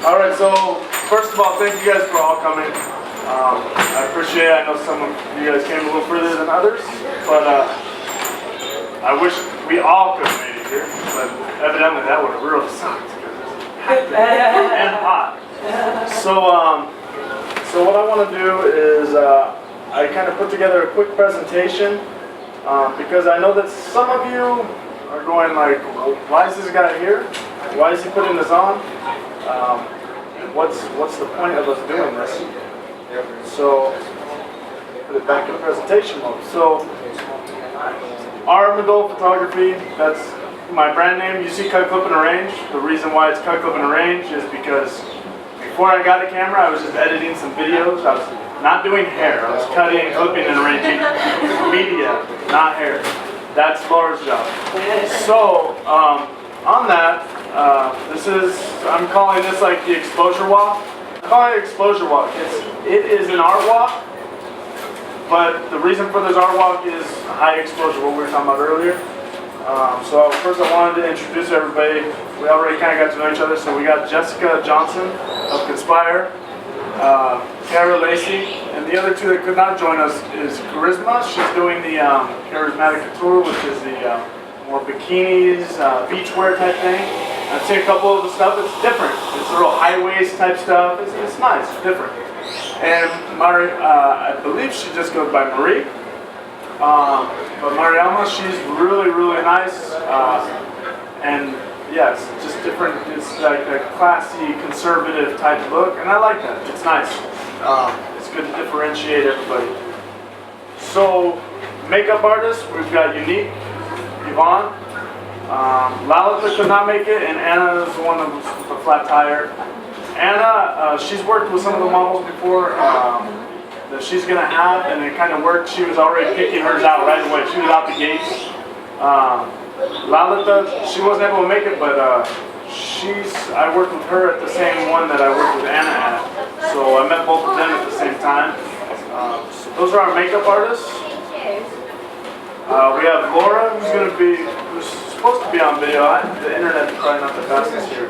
All right, so first of all, thank you guys for all coming. I appreciate it. I know some of you guys came a little further than others, but I wish we all could have made it here. But evidently that would have really sucked and hot. So what I want to do is I kind of put together a quick presentation because I know that some of you are going like, why is this guy here? Why is he putting this on? And what's the point of us doing this? So, put it back in presentation mode. So, Armadillo Photography, that's my brand name. You see Cut, Clip, and Arrange. The reason why it's Cut, Clip, and Arrange is because before I got a camera, I was just editing some videos. I was not doing hair. I was cutting, clipping, and arranging media, not hair. That's Laura's job. So, on that, I'm calling this like the exposure walk. I call it exposure walk. It is an art walk, but the reason for this art walk is high exposure, what we were talking about earlier. So first I wanted to introduce everybody. We already kind of got to know each other, so we got Jessica Johnson of Conspire, Kara Lacey, and the other two that could not join us is Charisma. She's doing the Charismatic Couture, which is the more bikinis, beachwear type thing. I've seen a couple of the stuff. It's different. It's a real high-waist type stuff. It's nice. It's different. And I believe she just goes by Marie. But Mariama, she's really, really nice. And yeah, it's just different. It's like a classy, conservative type look, and I like that. It's nice. It's good to differentiate everybody. So, makeup artists, we've got Unique, Yvonne. Lalita could not make it, and Anna is the one with the flat tire. Anna, she's worked with some of the models before that she's going to have, and it kind of worked. She was already picking hers out right away. She was out the gates. Lalita, she wasn't able to make it, but I worked with her at the same one that I worked with Anna at. So I met both of them at the same time. So those are our makeup artists. We have Laura, who's supposed to be on video. The internet's probably not the fastest here.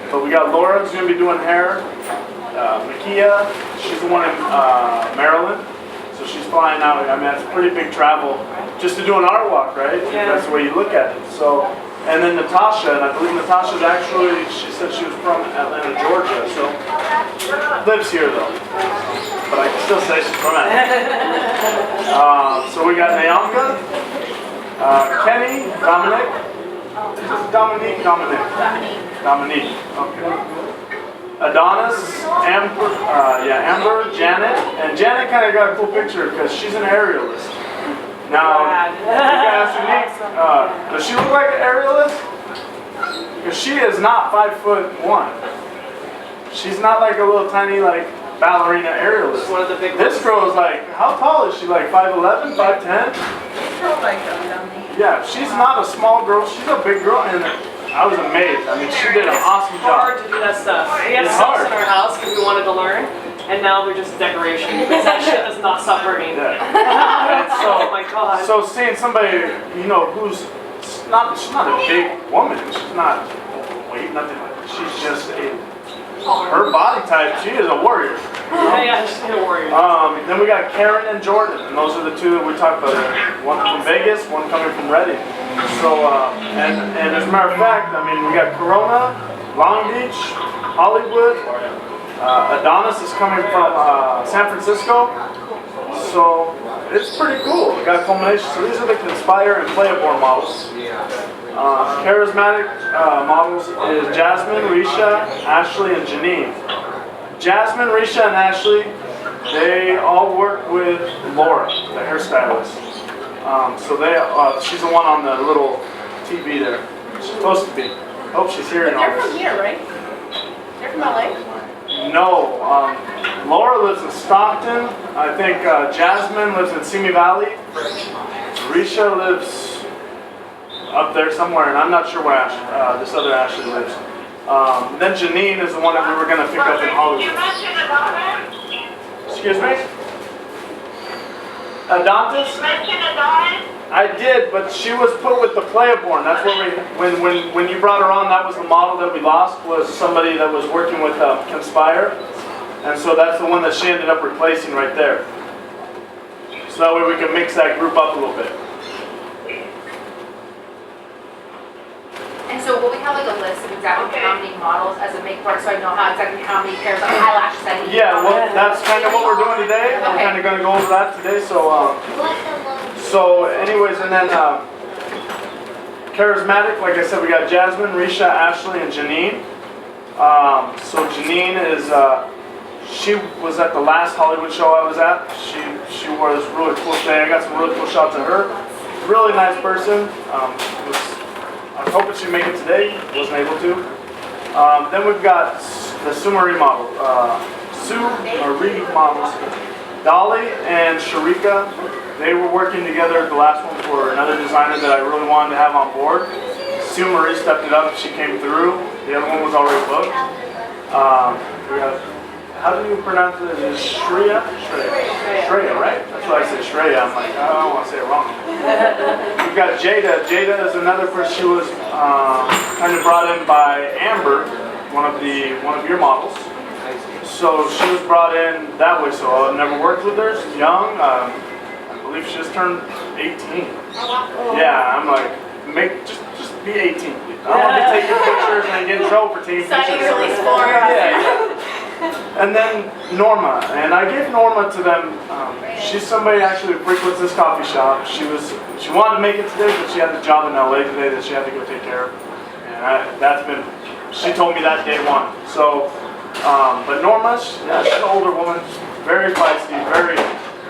But we got Laura, who's going to be doing hair. Makia, she's the one in Maryland. So she's flying out. I mean, that's pretty big travel just to do an art walk, right? Yeah. That's the way you look at it. So, and then Natasha, and I believe Natasha's actually, she said she was from Atlanta, Georgia. So, lives here though. But I can still say she's from Atlanta. So we got Nayamka, Kenny, Dominic. Is it Dominique. Okay. Adonis, Amber, Janet, and Janet kind of got a cool picture because she's an aerialist. Now, you guys Unique, does she look like an aerialist? Because she is not 5'1". She's not like a little tiny like ballerina aerialist. One of the big this girl is like, how tall is she? Like 5'11", 5'10"? Yeah, she's not a small girl. She's a big girl, and I was amazed. I mean, she did an awesome job. It's hard to do that stuff. We had stuff in our house because we wanted to learn, and now they're just decoration. Because that shit does not stop working. Yeah. So, oh my god. So seeing somebody, you know, who's she's not a big woman. She's not weight, nothing like that. She's just her body type. She is a warrior. Yeah, she's a warrior. Then we got Karen and Jordan, and those are the two that we talked about. One from Vegas, one coming from Reading. So, and as a matter of fact, I mean, we got Corona, Long Beach, Hollywood. Adonis is coming from San Francisco. So, it's pretty cool. We got culmination. So these are the Conspire and Playaborn models. Charismatic models is Jasmine, Risha, Ashley, and Janine. Jasmine, Risha, and Ashley, they all work with Laura, the hairstylist. So she's the one on the little TV there. She's supposed to be. I hope she's hearing all this. They're from here, right? They're from LA? No. Laura lives in Stockton. I think Jasmine lives in Simi Valley. Risha lives up there somewhere, and I'm not sure where this other Ashley lives. Then Janine is the one that we were going to pick up in Hollywood. Excuse me? Adonis? I did, but she was put with the Playaborn. That's what when you brought her on, that was the model that we lost, was somebody that was working with Conspire. And so that's the one that she ended up replacing right there. So that way we can mix that group up a little bit. And so will we have like a list of exactly how many models as a make part, so I know how exactly how many pairs of eyelashes I need? Yeah, well, that's kind of what we're doing today. We're kind of going to go over that today. So anyways, and then charismatic, like I said, we got Jasmine, Risha, Ashley, and Janine. So Janine is, she was at the last Hollywood show I was at. She wore this really cool thing. I got some really cool shots of her. Really nice person. I was hoping she'd make it today, wasn't able to. Then we've got the Sue Marie model, Sue Marie models. Dolly and Sharika, they were working together, the last one, for another designer that I really wanted to have on board. Sue Marie stepped it up, she came through. The other one was already booked. We have, how do you pronounce it? Is it Shreya? Shreya, right? That's why I said Shreya. I'm like, I don't want to say it wrong. We've got Jada. Jada is another person. She was kind of brought in by Amber, one of your models. So she was brought in that way. So I've never worked with her. She's young. I believe she just turned 18. Yeah, I'm like, just be 18, please. I don't want to be taking pictures and get in trouble for taking pictures. Signing release form. Yeah. And then Norma, and I gave Norma to them. She's somebody actually who frequents this coffee shop. She wanted to make it today, but she had a job in LA today that she had to go take care of. And she told me that day one. So, but Norma, she's an older woman, very feisty, very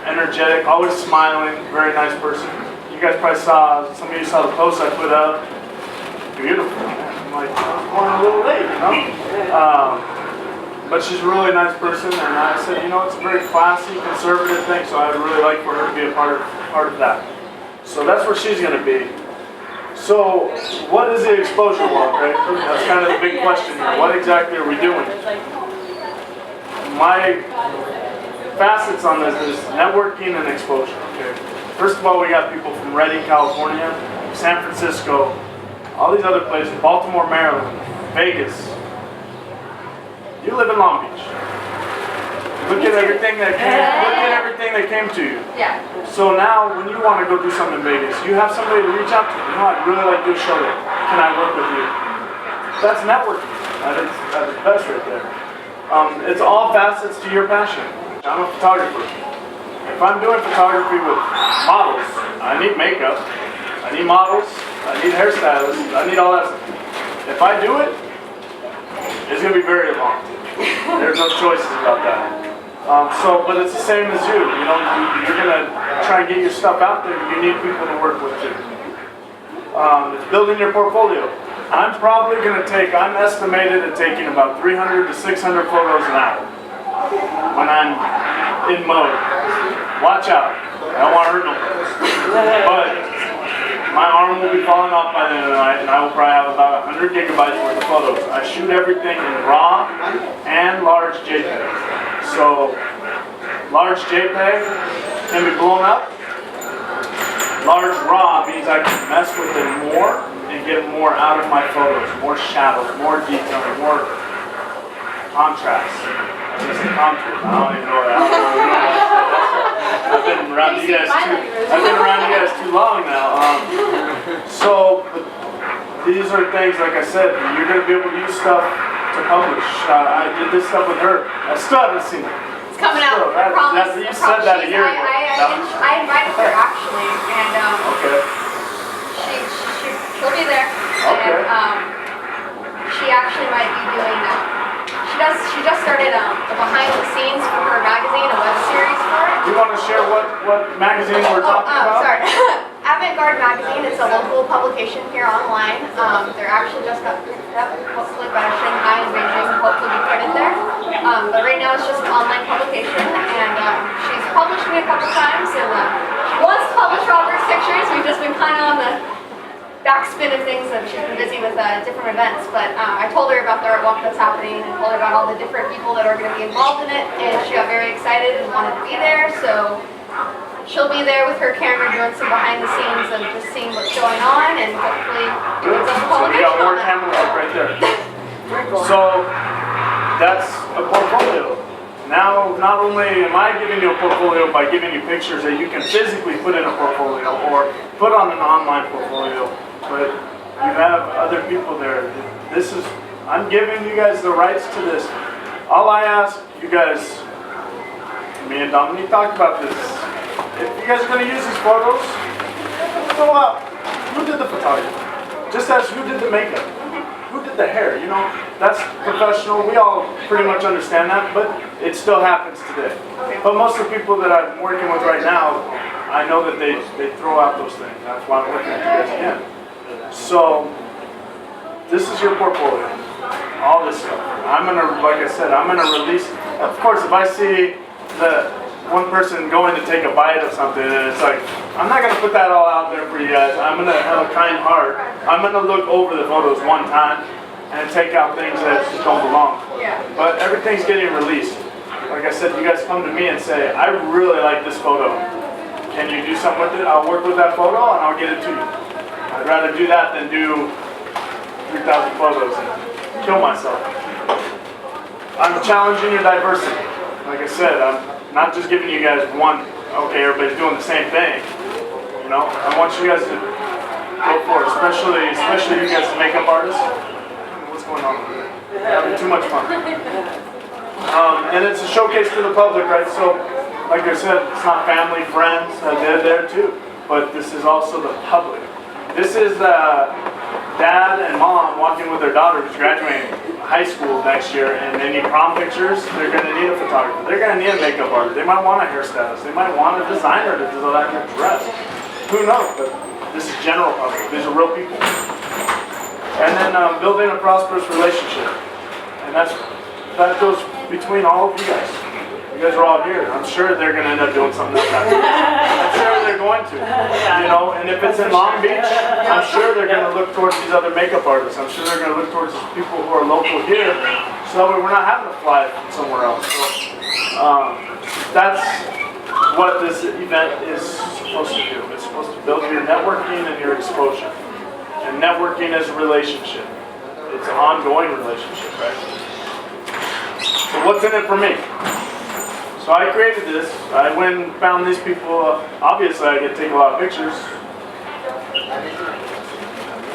energetic, always smiling, very nice person. You guys probably some of you saw the post I put up. Beautiful. I'm like, I was born a little late, you know? But she's a really nice person, and I said, it's a very classy, conservative thing, so I'd really like for her to be a part of that. So that's where she's going to be. So what is the exposure walk, right? That's kind of the big question here. What exactly are we doing? My facets on this is networking and exposure, okay? First of all, we got people from Redding, California, San Francisco, all these other places, Baltimore, Maryland, Vegas. You live in Long Beach. Look at everything that came to you. Yeah. So now, when you want to go do something in Vegas, you have somebody to reach out to. I'd really like to do a show there. Can I work with you? That's networking. That is best right there. It's all facets to your passion. I'm a photographer. If I'm doing photography with models, I need makeup. I need models. I need hairstylists. I need all that stuff. If I do it, it's going to be very long. There's no choices about that. But it's the same as you. You're going to try and get your stuff out there. You need people to work with too. It's building your portfolio. I'm estimated at taking about 300 to 600 photos an hour when I'm in mode. Watch out. I don't want to hurt nobody. But my arm will be falling off by the end of the night, and I will probably have about 100 gigabytes worth of photos. I shoot everything in RAW and large JPEG. So, large JPEG can be blown up. Large RAW means I can mess with it more and get more out of my photos. More shadows, more detailing, more contrast. I guess contours. I don't even know what I've been around you guys too long now. So these are things, like I said, you're going to be able to use stuff to publish. I did this stuff with her. I still haven't seen it. It's coming out. I promise. You said that a year ago. I invited her actually, and okay. she'll be there. Okay. And she actually might be doing She just started the behind the scenes for her magazine, a web series for it. You want to share what magazine we're talking about? Sorry. Avant-Garde Magazine. It's a local publication here online. They're actually just got picked up, hopefully by Shanghai and Beijing, hopefully be printed there. But right now it's just an online publication, and she's published me a couple times, and she wants to publish Robert's pictures. We've just been kind of on the backspin of things, and she's been busy with different events, but I told her about the art walk that's happening and told her about all the different people that are going to be involved in it, and she got very excited and wanted to be there, so she'll be there with her camera doing some behind the scenes of just seeing what's going on and hopefully Good. doing some So we got publication more on that. camera work right there. So that's a portfolio. Now, not only am I giving you a portfolio by giving you pictures that you can physically put in a portfolio or put on an online portfolio, but you have other people there. I'm giving you guys the rights to this. All I ask you guys, me and Dominique talked about this. If you guys are going to use these photos, go out. Who did the photography? Just ask who did the makeup. Who did the hair? You know, that's professional. We all pretty much understand that, but it still happens today. But most of the people that I'm working with right now, I know that they throw out those things. That's why I'm working with you guys again. So, this is your portfolio. All this stuff. I'm gonna, like I said, I'm gonna release. Of course, if I see the one person going to take a bite of something, and it's like, I'm not gonna put that all out there for you guys. I'm gonna have a kind heart. I'm gonna look over the photos one time and take out things that just don't belong. Yeah. But everything's getting released. Like I said, you guys come to me and say, I really like this photo. Can you do something with it? I'll work with that photo and I'll get it to you. I'd rather do that than do 3,000 photos and kill myself. I'm challenging your diversity. Like I said, I'm not just giving you guys one, okay, everybody's doing the same thing. You know, I want you guys to go for it, especially you guys, the makeup artists. What's going on over there? You're having too much fun. And it's a showcase to the public, right? So, like I said, it's not family, friends, they're there too. But this is also the public. This is dad and mom walking with their daughter who's graduating high school next year, and they need prom pictures. They're going to need a photographer. They're going to need a makeup artist. They might want a hairstylist. They might want a designer to design their dress. Who knows? But this is general public. These are real people. And then building a prosperous relationship. And that goes between all of you guys. You guys are all here. I'm sure they're going to end up doing something like that. I'm sure they're going to. You know, and if it's in Long Beach, I'm sure they're going to look towards these other makeup artists. I'm sure they're going to look towards these people who are local here, so that way we're not having to fly from somewhere else. So, that's what this event is supposed to do. It's supposed to build your networking and your exposure. And networking is a relationship. It's an ongoing relationship, right? So what's in it for me? So I created this. I went and found these people. Obviously, I get to take a lot of pictures.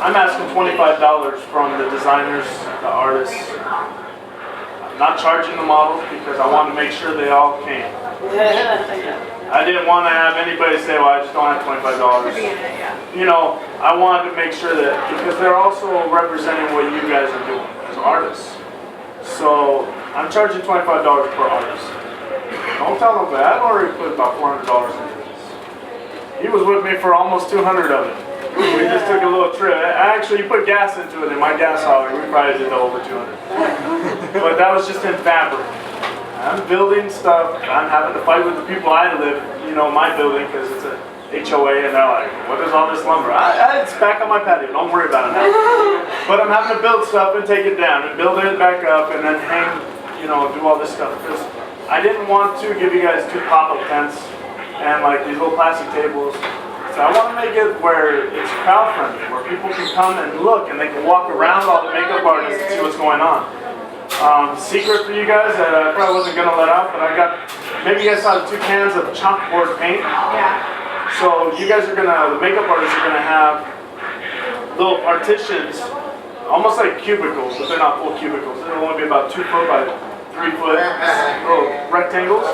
I'm asking $25 from the designers, the artists. I'm not charging the models because I want to make sure they all came. I didn't want to have anybody say, well, I just don't have $25. You know, I wanted to make sure that, because they're also representing what you guys are doing as artists. So I'm charging $25 per artist. Don't tell him that. I've already put about $400 into this. He was with me for almost 200 of it. We just took a little trip. Actually, you put gas into it, and my gas hauler, we probably did over 200. But that was just in fabric. I'm building stuff. I'm having to fight with the people I live, you know, my building, because it's a HOA, and they're like, what is all this lumber? It's back on my patio. Don't worry about it now. But I'm having to build stuff and take it down and build it back up and then hang, you know, do all this stuff. Because I didn't want to give you guys 2 pop-up tents and like these little plastic tables. So I want to make it where it's crowd friendly, where people can come and look and they can walk around all the makeup artists and see what's going on. Secret for you guys that I probably wasn't going to let out, but I got, maybe you guys saw the 2 cans of chalkboard paint. Yeah. So you guys are going to, the makeup artists are going to have little partitions, almost like cubicles, but they're not full cubicles. They'll only be about 2 foot by 3 foot little rectangles,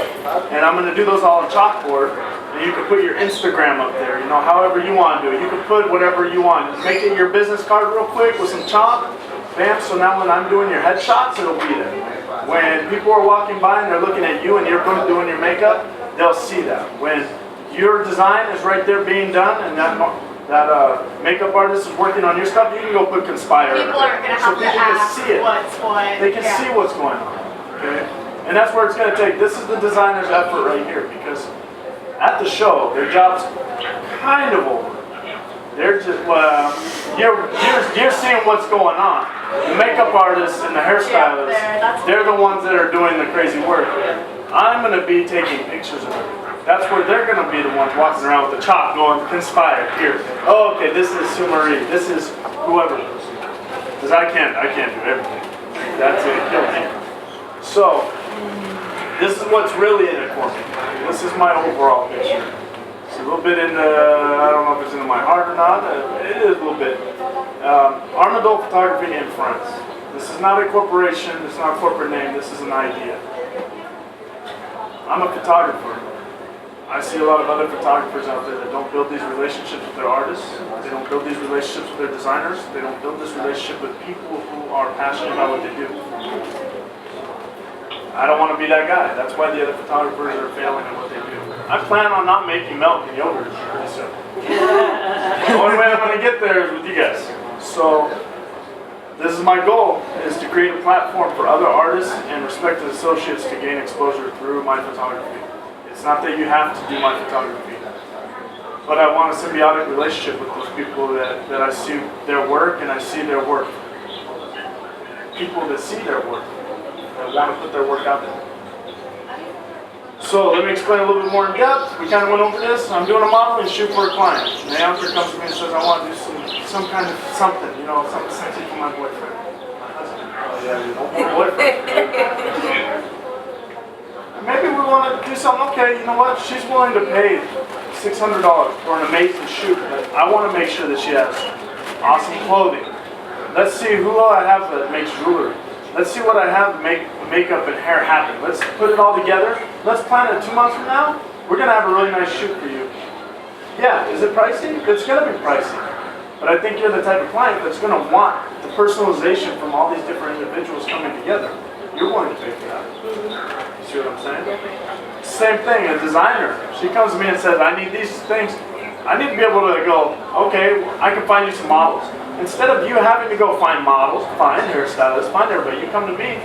and I'm going to do those all on chalkboard, and you can put your Instagram up there, you know, however you want to do it. You can put whatever you want. Just make it your business card real quick with some chalk, bam, so now when I'm doing your headshots, it'll be there. When people are walking by and they're looking at you and you're doing your makeup, they'll see that. When your design is right there being done, and that makeup artist is working on your stuff, you can go put Conspire. People aren't going to have to ask what's what. They can see what's going on. Okay? And that's where it's going to take. This is the designer's effort right here, because at the show, their job's kind of over. They're just, you're seeing what's going on. The makeup artists and the hairstylists, they're the ones that are doing the crazy work. I'm going to be taking pictures of everything. That's where they're going to be the ones walking around with the chalk going, Conspire, here. Oh, okay, this is Sumarie, this is whoever. Because I can't do everything. That's going to kill me. So, this is what's really in it for me. This is my overall picture. It's a little bit in the, I don't know if it's in my heart or not. It is a little bit. Armadillo Photography and Friends. This is not a corporation, it's not a corporate name, this is an idea. I'm a photographer. I see a lot of other photographers out there that don't build these relationships with their artists. They don't build these relationships with their designers. They don't build this relationship with people who are passionate about what they do. I don't want to be that guy. That's why the other photographers are failing at what they do. I plan on not making milk and yogurt pretty soon. The only way I'm going to get there is with you guys. So, this is my goal, is to create a platform for other artists and respected associates to gain exposure through my photography. It's not that you have to do my photography, but I want a symbiotic relationship with those people that I see their work and I see their work. People that see their work, that want to put their work out there. So let me explain a little bit more in depth. We kind of went over this. I'm doing a modeling shoot for a client. And the answer comes to me and says, I want to do some kind of something, you know, something sexy for my boyfriend. My husband. Oh yeah, no more boyfriend. Maybe we want to do something, okay, you know what, she's willing to pay $600 for an amazing shoot, but I want to make sure that she has awesome clothing. Let's see who I have that makes jewelry. Let's see what I have to make makeup and hair happen. Let's put it all together. Let's plan it 2 months from now. We're going to have a really nice shoot for you. Yeah, is it pricey? It's going to be pricey. But I think you're the type of client that's going to want the personalization from all these different individuals coming together. You're willing to pay for that. You see what I'm saying? Same thing, a designer. She comes to me and says, I need these things. I need to be able to go, okay, I can find you some models. Instead of you having to go find models, find hairstylists, find everybody, you come to me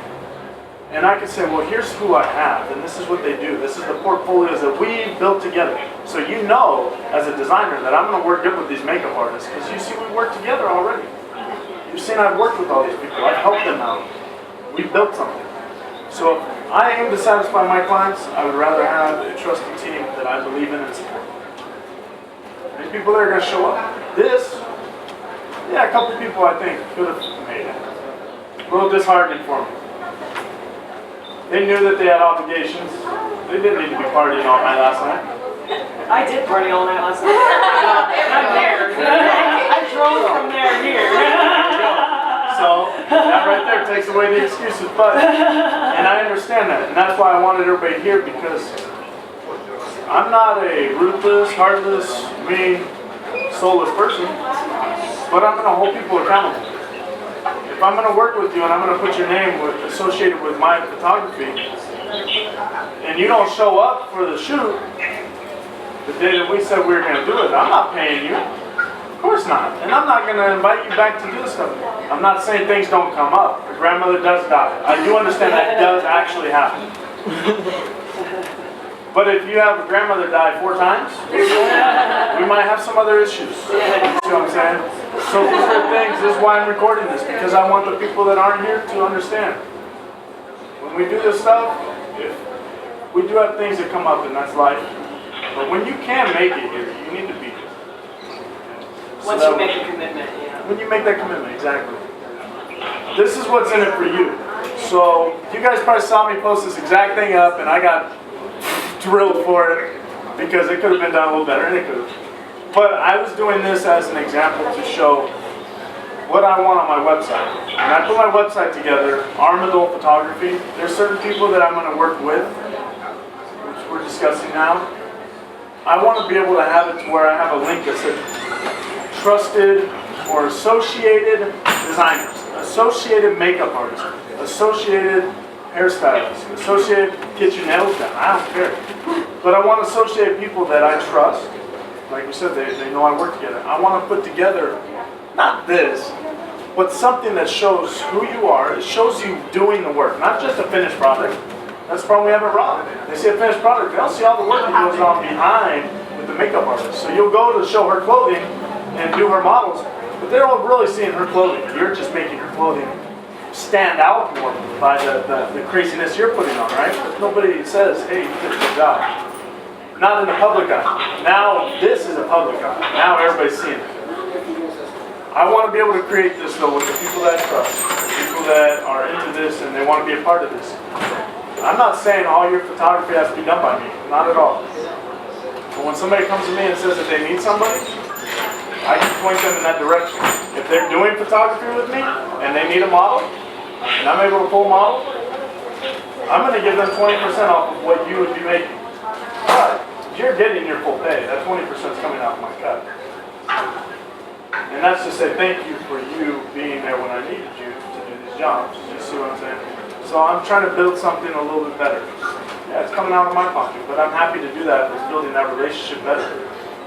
and I can say, well, here's who I have and this is what they do. This is the portfolios that we built together. So you know, as a designer, that I'm going to work good with these makeup artists because you see we work together already. You've seen I've worked with all these people. I've helped them out. We built something. So if I aim to satisfy my clients, I would rather have a trusted team that I believe in and support. There's people that are going to show up. This, yeah, a couple people I think could have made it. A little disheartening for me. They knew that they had obligations. They didn't need to be partying all night last night. I did party all night last night. I'm there. I drove from there here. So, that right there takes away the excuses, but, and I understand that, and that's why I wanted everybody here, because I'm not a ruthless, heartless, mean, soulless person, but I'm going to hold people accountable. If I'm going to work with you and I'm going to put your name associated with my photography, and you don't show up for the shoot, the day that we said we were going to do it, I'm not paying you. Of course not. And I'm not going to invite you back to do this stuff. I'm not saying things don't come up. Your grandmother does die. I do understand that does actually happen. But if you have a grandmother die 4 times, we might have some other issues. See what I'm saying? So these are things, this is why I'm recording this, because I want the people that aren't here to understand. When we do this stuff, we do have things that come up, and that's life. But when you can make it here, you need to be here. Once you make a commitment, yeah. When you make that commitment, exactly. This is what's in it for you. So, you guys probably saw me post this exact thing up, and I got drilled for it because it could have been done a little better, and it could have. But I was doing this as an example to show what I want on my website. When I put my website together, Armadillo Photography, there's certain people that I'm going to work with, which we're discussing now. I want to be able to have it to where I have a link that says trusted or associated designers, associated makeup artists, associated hairstylists, associated get your nails done. I don't care. But I want to associate people that I trust. Like we said, they know I work together. I want to put together, not this, but something that shows who you are. It shows you doing the work, not just a finished product. That's the problem we have at Rock. They see a finished product, they don't see all the work that goes on behind with the makeup artist. So you'll go to show her clothing and do her models, but they're all really seeing her clothing. You're just making her clothing stand out more by the craziness you're putting on, right? But nobody says, hey, you did a good job. not in the public eye. Now this is a public eye. Now everybody's seeing it. I want to be able to create this though with the people that I trust, the people that are into this and they want to be a part of this. I'm not saying all your photography has to be done by me, not at all. But when somebody comes to me and says that they need somebody, I can point them in that direction. If they're doing photography with me and they need a model, and I'm able to pull a model, I'm going to give them 20% off of what you would be making. But you're getting your full pay. That 20% is coming out of my cut. And that's to say thank you for you being there when I needed you to do these jobs. You see what I'm saying? So I'm trying to build something a little bit better. Yeah, it's coming out of my pocket, but I'm happy to do that. It's building that relationship better.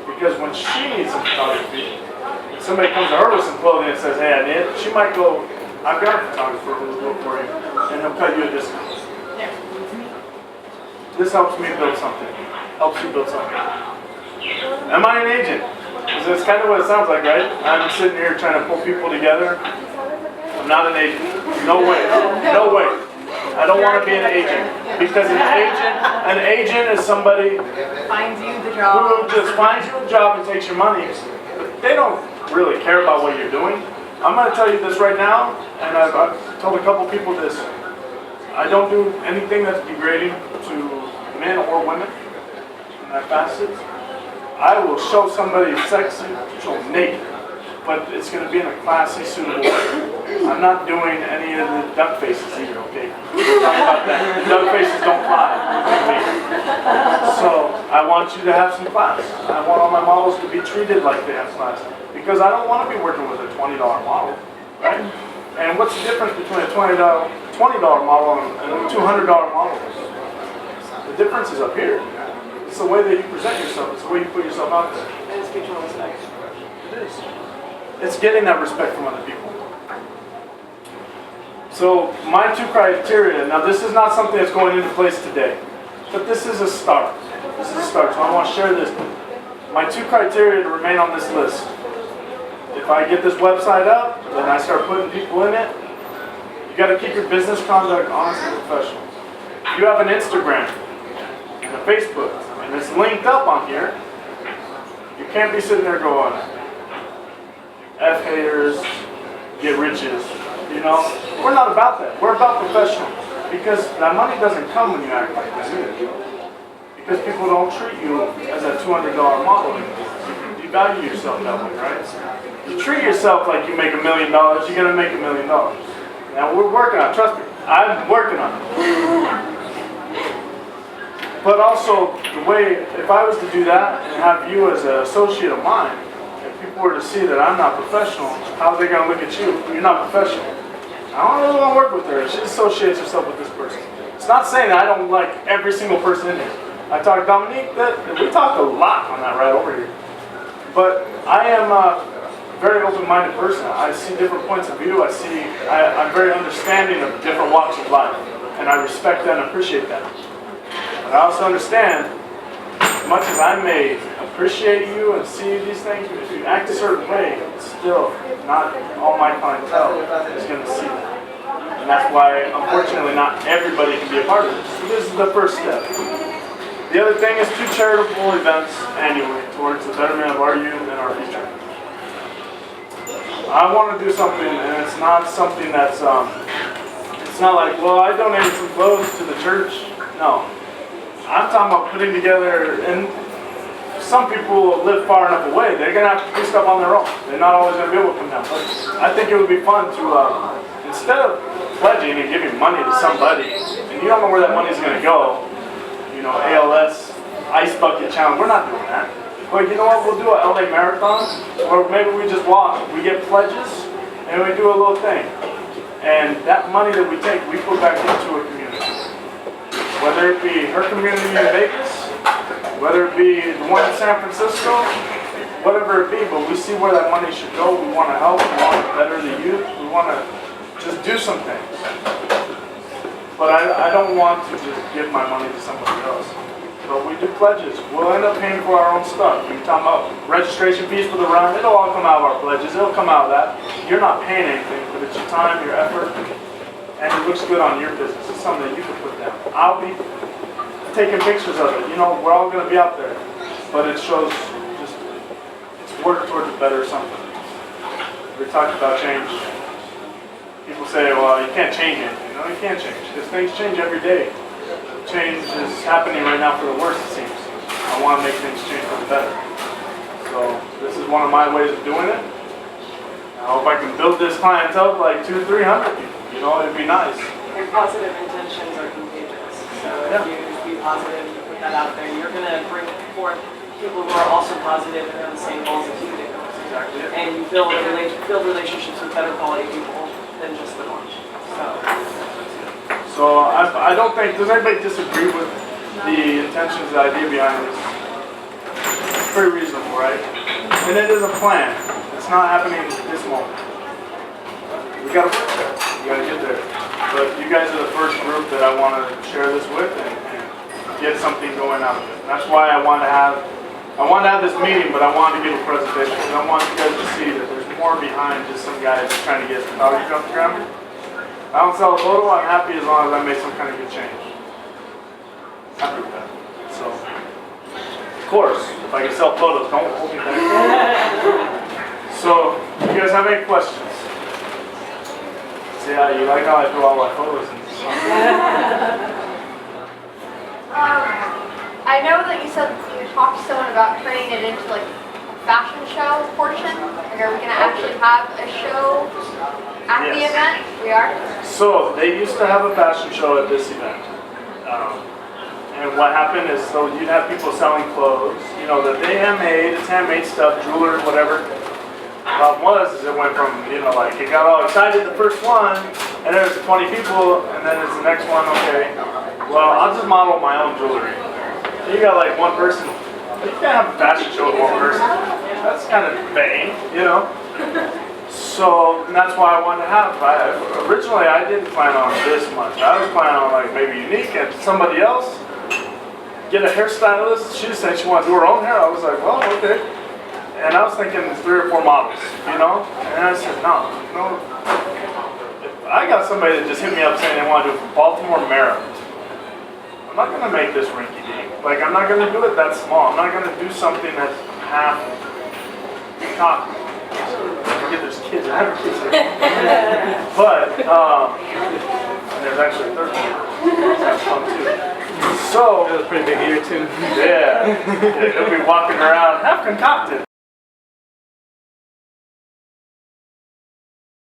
Because when she needs some photography, if somebody comes to her with some clothing and says, hey, I need it, she might go, I've got a photographer who will do it for you, and he'll cut you a discount. This helps me build something. Helps you build something. Am I an agent? Because that's kind of what it sounds like, right? I'm sitting here trying to pull people together. I'm not an agent. No way. No way. I don't want to be an agent. Because an agent is somebody Finds you the job. who just finds you a job and takes your money. But they don't really care about what you're doing. I'm going to tell you this right now, and I've told a couple people this. I don't do anything that's degrading to men or women in that facet. I will show somebody sexy, show naked, but it's going to be in a classy, suitable way. I'm not doing any of the duck faces either, okay? Talk about that. The duck faces don't fly. So I want you to have some class. I want all my models to be treated like they have class. Because I don't want to be working with a $20 model, right? And what's the difference between a $20 model and a $200 model? The difference is up here. It's the way that you present yourself. It's the way you put yourself out there. And it's mutual respect. It is. It's getting that respect from other people. So my 2 criteria, now this is not something that's going into place today, but this is a start. This is a start, so I want to share this. My 2 criteria to remain on this list. If I get this website up, then I start putting people in it, you got to keep your business conduct honest and professional. If you have an Instagram and a Facebook, and it's linked up on here, you can't be sitting there going, F haters, get riches. You know, we're not about that. We're about professional. Because that money doesn't come when you act like that either. Because people don't treat you as a $200 model. You value yourself that way, right? You treat yourself like you make $1 million, you're going to make $1 million. Now we're working on it. Trust me, I'm working on it. But also, the way, if I was to do that and have you as an associate of mine, if people were to see that I'm not professional, how are they going to look at you? You're not professional. I don't really want to work with her. She associates herself with this person. It's not saying that I don't like every single person in here. I talked to Dominique, we talked a lot on that right over here. But I am a very open-minded person. I see different points of view. I'm very understanding of different walks of life. And I respect that and appreciate that. But I also understand, as much as I may appreciate you and see these things, if you act a certain way, it's still not all my clientele is going to see that. And that's why, unfortunately, not everybody can be a part of this. So this is the first step. The other thing is 2 charitable events annually towards the betterment of our youth and our future. I want to do something, and it's not something that's, it's not like, well, I donated some clothes to the church. No. I'm talking about putting together, and some people live far enough away, they're going to have to do stuff on their own. They're not always going to be able to come down. But I think it would be fun to, instead of pledging and giving money to somebody, and you don't know where that money is going to go, you know, ALS, Ice Bucket Challenge, we're not doing that. But you know what, we'll do a LA Marathon, or maybe we just walk, we get pledges, and we do a little thing. And that money that we take, we put back into a community. Whether it be her community in Vegas, whether it be the one in San Francisco, whatever it be, but we see where that money should go. We want to help, we want to better the youth, we want to just do some things. But I don't want to just give my money to somebody else. But we do pledges. We'll end up paying for our own stuff. We're talking about registration fees for the run. It'll all come out of our pledges. It'll come out of that. You're not paying anything, but it's your time, your effort, and it looks good on your business. It's something that you can put down. I'll be taking pictures of it. You know, we're all going to be out there. But it shows just, it's work towards a better something. We talked about change. People say, well, you can't change anything. No, you can't change. Because things change every day. Change is happening right now for the worse, it seems. I want to make things change for the better. So this is one of my ways of doing it. I hope I can build this clientele of like 200, 300 people. You know, it'd be nice. Your positive intentions are contagious. So if you be positive, you put that out there, you're going to bring forth people who are also positive and have the same goals as you do. Exactly. And you build relationships with better quality people than just the ones. So I don't think, does anybody disagree with the intentions, the idea behind this? It's pretty reasonable, right? And it is a plan. It's not happening this moment. We gotta work there. We gotta get there. But you guys are the first group that I want to share this with and get something going out of it. And that's why I want to have this meeting, but I wanted to give a presentation. And I want you guys to see that there's more behind just some guys trying to get photography off the ground. I don't sell a photo, I'm happy as long as I make some kind of good change. Happy with that. So, of course, if I can sell photos, don't hold me back. So, you guys have any questions? So, yeah, you like how I do all my photos and stuff. I know that you said you talked to someone about turning it into like a fashion show portion. Like, are we going to actually have a show at the event? We are? So, they used to have a fashion show at this event. And what happened is, so you'd have people selling clothes, you know, that they handmade, it's handmade stuff, jewelry, whatever. The problem was, is it went from, you know, like, it got all excited the first one, and there's 20 people, and then it's the next one, okay. Well, I'll just model my own jewelry. You got like one person, you can't have a fashion show with one person. That's kind of vain, you know. So and that's why I wanted to have. Originally, I didn't plan on this much. I was planning on like maybe unique and somebody else get a hairstylist. She said she wanted to do her own hair. I was like, well, okay. And I was thinking 3 or 4 models, you know. And I said, no. If I got somebody that just hit me up saying they want to do Baltimore, Maryland. I'm not going to make this rinky-dink. Like, I'm not going to do it that small. I'm not going to do something that's half cocked. Forget there's kids. I have kids here. But, and there's actually 13. That's fun, too. So, That was pretty big here, too. yeah. They'll be walking around half concocted.